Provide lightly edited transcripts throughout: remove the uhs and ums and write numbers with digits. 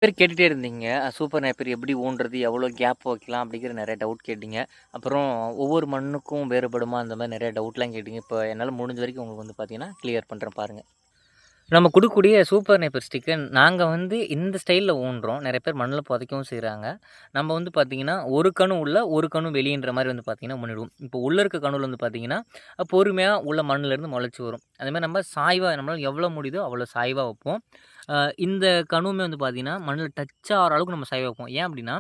பேர் கேட்டுட்டே இருந்தீங்க. சூப்பர் நேப்பியர் எப்படி ஊன்றது? எவ்வளோ கேப் வைக்கலாம்? அப்படிங்கிற நெறைய டவுட் கேட்டீங்க. அப்புறம் ஒவ்வொரு மண்ணுக்கும் வேறுபடுமா? அந்த மாரி நெறைய டவுட்லாம் கேட்டீங்க. இப்போ என்னால முடிஞ்ச வரைக்கும் உங்களுக்கு வந்து பார்த்தீங்கன்னா, கிளியர் பண்றேன் பாருங்க. நம்ம குடுக்கக்கூடிய சூப்பர் நேப்பியர் ஸ்டிக்க நாங்க வந்து இந்த ஸ்டைல்ல ஊன்றோம். நெறைய பேர் மண்ணுல புதைக்கவும் செய்றாங்க. நம்ம வந்து பார்த்தீங்கன்னா, ஒரு கணு உள்ள, ஒரு கணு வெளின்ற மாரி வந்து பார்த்தீங்கன்னா பண்ணிடுவோம். இப்போ உள்ள இருக்க கணுல வந்து பார்த்தீங்கன்னா, பொறுமையா உள்ள மண்ணுலேருந்து மொளச்சு வரும். அதேமாரி நம்ம சாய்வா நம்மளால எவ்வளோ முடியுதோ அவ்வளோ சாய்வா வைப்போம். அ இந்த கணுவுமே வந்து பார்த்தீங்கன்னா, மண்ணுல டச் ஆகுற அளவுக்கு நம்ம சாய்வா வைப்போம். ஏன் அப்டின்னா,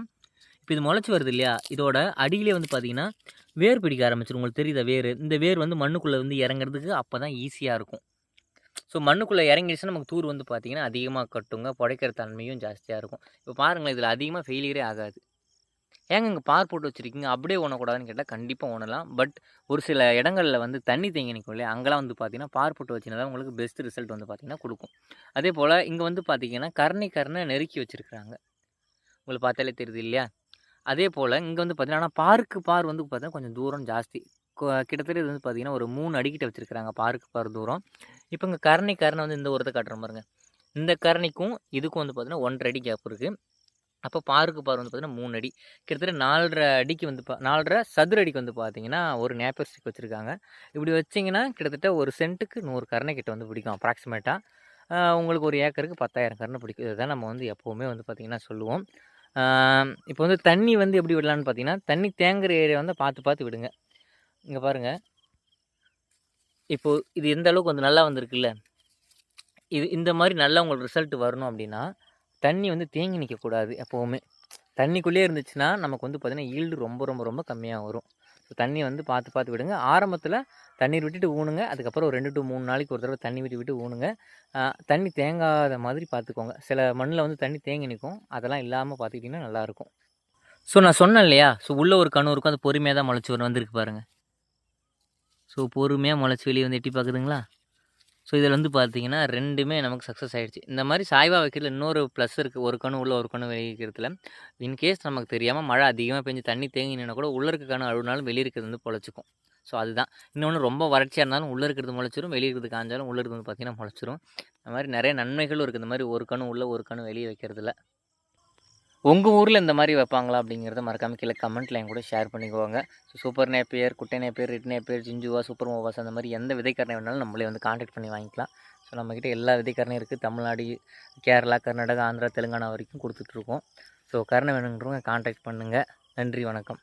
இப்ப இது மொளச்சு வருது இல்லையா? இதோட அடியிலே வந்து பார்த்தீங்கன்னா, வேர் பிடிக்க ஆரம்பிச்சுரும். உங்களுக்கு தெரியுதா வேரு? இந்த வேர் வந்து மண்ணுக்குள்ள வந்து இறங்குறதுக்கு அப்பதான் ஈஸியா இருக்கும். ஸோ மண்ணுக்குள்ள இறங்கிருச்சுனா நமக்கு தூர் வந்து பார்த்தீங்கன்னா, அதிகமா கட்டுங்க. புடைக்கிற தன்மையும் ஜாஸ்தியா இருக்கும். இப்ப பாருங்களேன், இதில அதிகமா ஃபெயிலியரே ஆகாது. ஏங்க இங்க பார் போட்டு வச்சிருக்கீங்க, அப்படியே ஊனக்கூடாதுன்னு கேட்டா, கண்டிப்பா ஊனலாம். பட் ஒரு சில இடங்கள்ல வந்து தண்ணி தேங்கி நிக்கும் இல்லையா? அங்கலாம் வந்து பார்த்தீங்கன்னா, பார் போட்டு வச்சீங்கன்னா தான் உங்களுக்கு பெஸ்ட் ரிசல்ட் வந்து பார்த்தீங்கன்னா குடுக்கும். அதேபோல இங்க வந்து பார்த்தீங்கன்னா, கரணை நெருக்கி வச்சிருக்காங்க. உங்களுக்கு பார்த்தாலே தெரியுது இல்லையா? அதேபோல இங்க வந்து பார்த்தீங்கன்னா, ஆனா பாருக்கு பார் வந்து பார்த்தீங்கன்னா, கொஞ்சம் தூரம் ஜாஸ்தி. கிட்டத்தட்ட இது வந்து பார்த்தீங்கன்னா, ஒரு 3 அடி கிட்ட வச்சிருக்காங்க பாருக்கு பார் தூரம். இப்ப இங்க கரணை வந்து இந்த ஓரத்த காட்டுறேன் பாருங்க. இந்த கரணைக்கும் இதுக்கும் வந்து பார்த்தீங்கன்னா 1 1/2 அடி கேப் இருக்கு. அப்போ பாருக்கு பார் வந்து பார்த்தீங்கன்னா 3 அடி. கிட்டத்தட்ட 4 1/2 அடிக்கு வந்து 4 1/2 சதுர அடிக்கு வந்து பார்த்தீங்கன்னா, ஒரு நேப்பியர் ஸ்டிக் வச்சிருக்காங்க. இப்படி வச்சீங்கன்னா, கிட்டத்தட்ட 1 சென்ட்டுக்கு 100 கரணை கிட்ட வந்து பிடிக்கும் அப்ராக்ஸிமேட்டா. உங்களுக்கு 1 ஏக்கருக்கு 10,000 கரணை பிடிக்கும். இதுதான் நம்ம வந்து எப்பவுமே வந்து பார்த்தீங்கன்னா சொல்லுவோம். ஆ இப்போ வந்து தண்ணி வந்து எப்படி விடலான்னு பார்த்தீங்கன்னா, தண்ணி தேங்குற ஏரியா வந்து பார்த்து பார்த்து விடுங்க. இங்க பாருங்க. இப்போ இது எந்த அளவுக்கு வந்து நல்லா வந்திருக்குல்ல. இது இந்த மாரி நல்லா உங்களுக்கு ரிசல்ட் வரணும் அப்டின்னா, தண்ணி வந்து தேங்கி நிக்கக்கூடாது எப்பவுமே. தண்ணிக்குள்ளேயே இருந்துச்சுன்னா, நமக்கு வந்து பார்த்தீங்கன்னா, ஈல்டு ரொம்ப கம்மியா வரும். ஸோ தண்ணி வந்து பார்த்து பார்த்து விடுங்க. ஆரம்பத்தில தண்ணீர் விட்டுட்டு ஊனுங்க. அதுக்கப்புறம் ஒரு 2 டூ 3 நாளைக்கு ஒரு தடவ தண்ணி விட்டு விட்டு ஊனுங்க. அ தண்ணி தேங்காத மாதிரி பார்த்துக்கோங்க. சில மண்ணுல வந்து தண்ணி தேங்கி நிக்கும். அதெல்லாம் இல்லாம பார்த்துக்கிட்டீங்கன்னா நல்லாயிருக்கும். ஸோ நான் சொன்னேன் இல்லையா? ஸோ உள்ள ஒரு கணு இருக்கும். அது பொறுமையா தான் முளைச்சு வரும். வந்திருக்கு பாருங்க. ஸோ பொறுமையா முளைச்சு வெளிய வந்து எட்டி பார்க்குதுங்களா? ஸோ இதில வந்து பார்த்தீங்கன்னா, 2மே நமக்கு சக்சஸ் ஆயிடுச்சு. இந்த மாரி சாய்வா வைக்கிறதுல இன்னொரு ப்ளஸ் இருக்கு. ஒரு கணு உள்ள, ஒரு கணு வெளிய வைக்கிறதுல. இன்கேஸ் நமக்கு தெரியாம மழை அதிகமா பெஞ்சு தண்ணி தேங்கி நின்னா கூட, உள்ள இருக்க கணு அழுவுனாலும் வெளிய இருக்கிறது வந்து பொழச்சுக்கும். ஸோ அதுதான். இன்னொன்னு ரொம்ப வறட்சியா இருந்தாலும் உள்ள இருக்கிறது முளைச்சிரும். வெளிய இருக்கிறது காய்ஞ்சாலும் உள்ள இருக்கிறது வந்து பார்த்தீங்கன்னா முளைச்சிரும். அந்த மாரி நெறைய நன்மைகளும் இருக்கு. இந்த மாரி ஒரு கணு உள்ள, ஒரு கணு வெளிய வைக்கிறதுல. உங்க ஊர்ல இந்த மாரி வைப்பாங்களா? அப்படிங்கிறத மறக்காம கீழ கமெண்ட்ல என் கூட ஷேர் பண்ணிக்கோங்க. சூப்பர் நேப்பியர், குட்டை நேப்பியர், ரெட் நேப்பியர், ஜிஞ்சுவா, சூப்பர் மோவாஸ் அந்த மாரி எந்த விதைக்கரணை வேணாலும் நம்மளே வந்து கான்டாக்ட் பண்ணி வாங்கிக்கலாம். ஸோ நம்மகிட்ட எல்லா விதைக்கரணையும் இருக்குது. தமிழ்நாடு, கேரளா, கர்நாடகா, ஆந்திரா, தெலுங்கானா வரைக்கும் குடுத்துட்ருக்கோம். ஸோ கரணை வேணுங்கிறவங்க கான்டாக்ட் பண்ணுங்க. நன்றி, வணக்கம்.